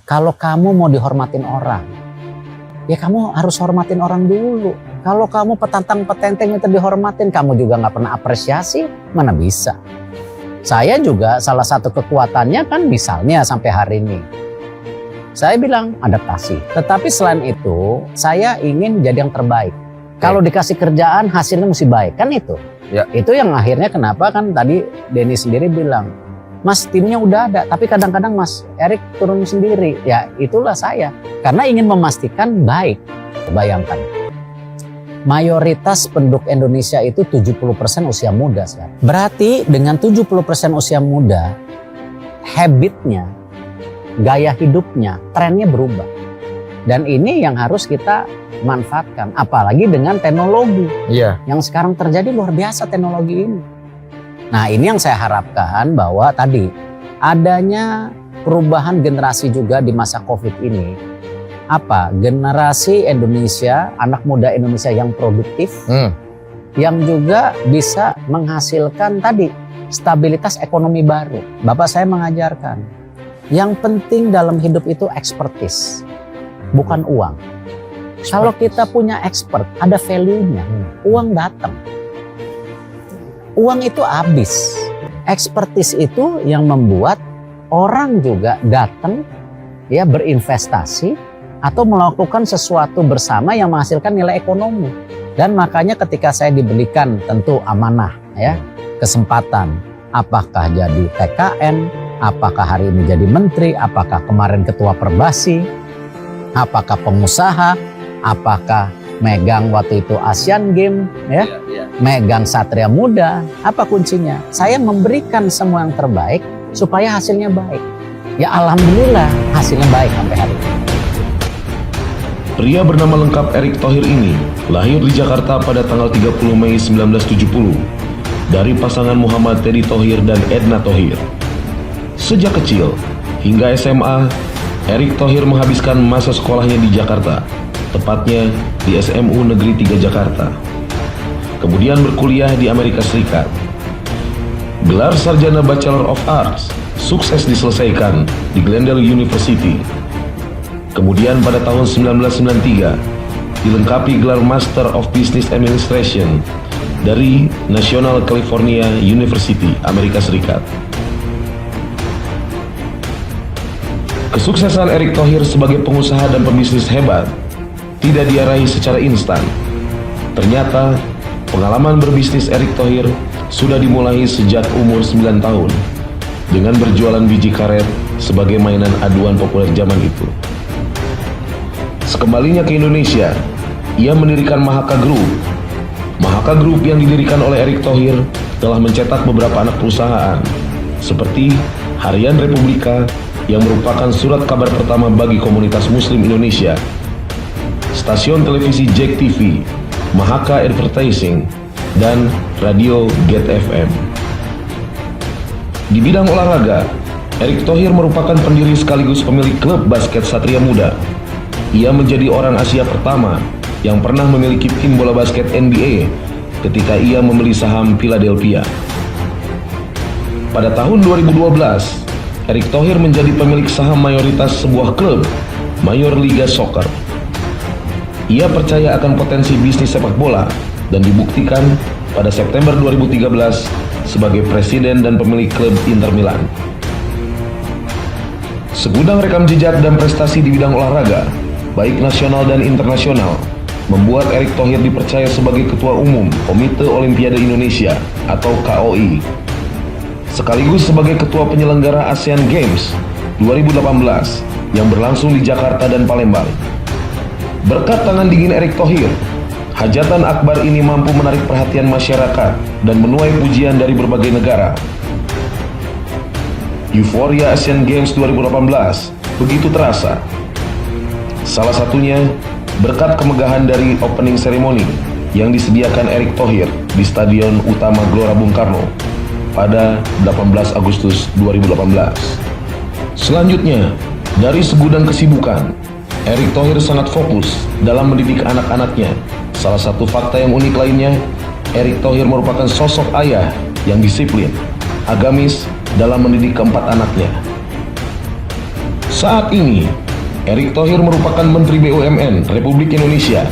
Kalau kamu mau dihormatin orang, ya kamu harus hormatin orang dulu. Kalau kamu petantang petenteng minta dihormatin, kamu juga nggak pernah apresiasi, mana bisa. Saya juga salah satu kekuatannya kan misalnya sampai hari ini. Saya bilang adaptasi. Tetapi selain itu, saya ingin jadi yang terbaik. Kalau dikasih kerjaan hasilnya mesti baik, kan itu. Ya. Itu yang akhirnya kenapa kan tadi Denny sendiri bilang, Mas timnya udah ada, tapi kadang-kadang Mas Erik turun sendiri. Ya itulah saya. Karena ingin memastikan baik. Bayangkan. Mayoritas penduduk Indonesia itu 70% usia muda sekarang. Berarti dengan 70% usia muda, habitnya, gaya hidupnya, trennya berubah. Dan ini yang harus kita manfaatkan. Apalagi dengan teknologi. Iya. Yang sekarang terjadi luar biasa teknologi ini. Nah ini yang saya harapkan bahwa tadi adanya perubahan generasi juga di masa COVID ini. Apa? Generasi Indonesia, anak muda Indonesia yang produktif, yang juga bisa menghasilkan tadi stabilitas ekonomi baru. Bapak saya mengajarkan, yang penting dalam hidup itu expertise, bukan uang. Kalau kita punya expert, ada value-nya, uang datang. Uang itu habis. Expertise itu yang membuat orang juga datang ya berinvestasi atau melakukan sesuatu bersama yang menghasilkan nilai ekonomi. Dan makanya ketika saya diberikan tentu amanah ya, kesempatan apakah jadi TKN, apakah hari ini jadi menteri, apakah kemarin ketua Perbasi, apakah pengusaha, apakah megang waktu itu Asian Games ya, megang Satria Muda, apa kuncinya? Saya memberikan semua yang terbaik supaya hasilnya baik. Ya alhamdulillah hasilnya baik sampai hari ini. Pria bernama lengkap Erick Thohir ini lahir di Jakarta pada tanggal 30 Mei 1970 dari pasangan Muhammad Teddy Thohir dan Edna Thohir. Sejak kecil hingga SMA, Erick Thohir menghabiskan masa sekolahnya di Jakarta, tepatnya di SMU Negeri 3 Jakarta. Kemudian berkuliah di Amerika Serikat. Gelar sarjana Bachelor of Arts sukses diselesaikan di Glendale University. Kemudian pada tahun 1993 dilengkapi gelar Master of Business Administration dari National California University, Amerika Serikat. Kesuksesan Erick Thohir sebagai pengusaha dan pembisnis hebat tidak diraih secara instan. Ternyata pengalaman berbisnis Erick Thohir sudah dimulai sejak umur 9 tahun dengan berjualan biji karet sebagai mainan aduan populer zaman itu. Sekembalinya ke Indonesia, ia mendirikan Mahaka Group. Mahaka Group yang didirikan oleh Erick Thohir telah mencetak beberapa anak perusahaan seperti Harian Republika yang merupakan surat kabar pertama bagi komunitas Muslim Indonesia, stasiun televisi Jack TV, Mahaka Advertising, dan radio Get FM. Di bidang olahraga, Erick Thohir merupakan pendiri sekaligus pemilik klub basket Satria Muda. Ia menjadi orang Asia pertama yang pernah memiliki tim bola basket NBA ketika ia membeli saham Philadelphia. Pada tahun 2012, Erick Thohir menjadi pemilik saham mayoritas sebuah klub, Major Liga Soccer. Ia percaya akan potensi bisnis sepak bola dan dibuktikan pada September 2013 sebagai presiden dan pemilik klub Inter Milan. Segudang rekam jejak dan prestasi di bidang olahraga, baik nasional dan internasional, membuat Erick Thohir dipercaya sebagai Ketua Umum Komite Olimpiade Indonesia atau KOI, sekaligus sebagai Ketua Penyelenggara Asian Games 2018 yang berlangsung di Jakarta dan Palembang. Berkat tangan dingin Erick Thohir, hajatan akbar ini mampu menarik perhatian masyarakat dan menuai pujian dari berbagai negara. Euforia Asian Games 2018 begitu terasa. Salah satunya berkat kemegahan dari opening ceremony yang disediakan Erick Thohir di Stadion Utama Gelora Bung Karno pada 18 Agustus 2018. Selanjutnya, dari segudang kesibukan, Erick Thohir sangat fokus dalam mendidik anak-anaknya. Salah satu fakta yang unik lainnya, Erick Thohir merupakan sosok ayah yang disiplin, agamis dalam mendidik keempat anaknya. Saat ini, Erick Thohir merupakan Menteri BUMN Republik Indonesia.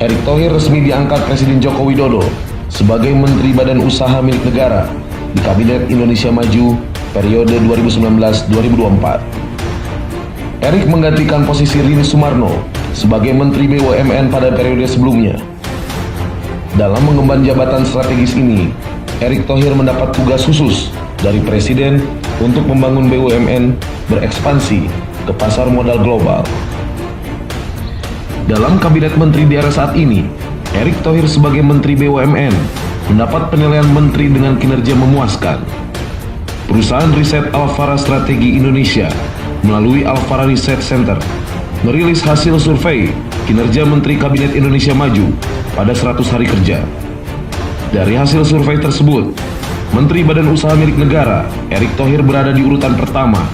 Erick Thohir resmi diangkat Presiden Joko Widodo sebagai Menteri Badan Usaha Milik Negara di Kabinet Indonesia Maju periode 2019-2024. Erick menggantikan posisi Rini Sumarno sebagai Menteri BUMN pada periode sebelumnya. Dalam mengemban jabatan strategis ini, Erick Thohir mendapat tugas khusus dari Presiden untuk membangun BUMN berekspansi ke pasar modal global. Dalam Kabinet Menteri di era saat ini, Erick Thohir sebagai Menteri BUMN mendapat penilaian menteri dengan kinerja memuaskan. Perusahaan riset Alfara Strategi Indonesia melalui Alfara Research Center merilis hasil survei kinerja Menteri Kabinet Indonesia Maju pada 100 hari kerja. Dari hasil survei tersebut, Menteri Badan Usaha Milik Negara Erick Thohir berada di urutan pertama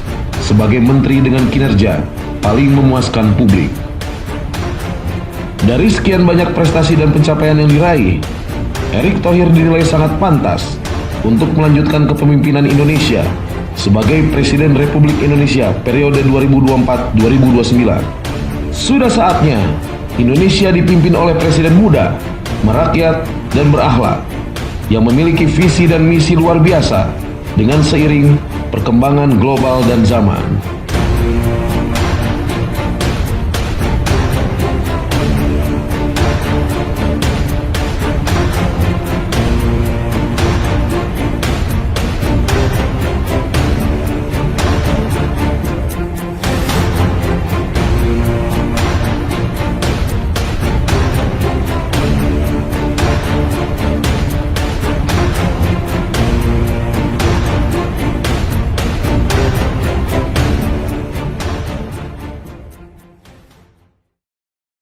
sebagai menteri dengan kinerja paling memuaskan publik. Dari sekian banyak prestasi dan pencapaian yang diraih, Erick Thohir dinilai sangat pantas untuk melanjutkan kepemimpinan Indonesia sebagai Presiden Republik Indonesia periode 2024-2029. Sudah saatnya Indonesia dipimpin oleh presiden muda, merakyat, dan berakhlak, yang memiliki visi dan misi luar biasa dengan seiring perkembangan global dan zaman.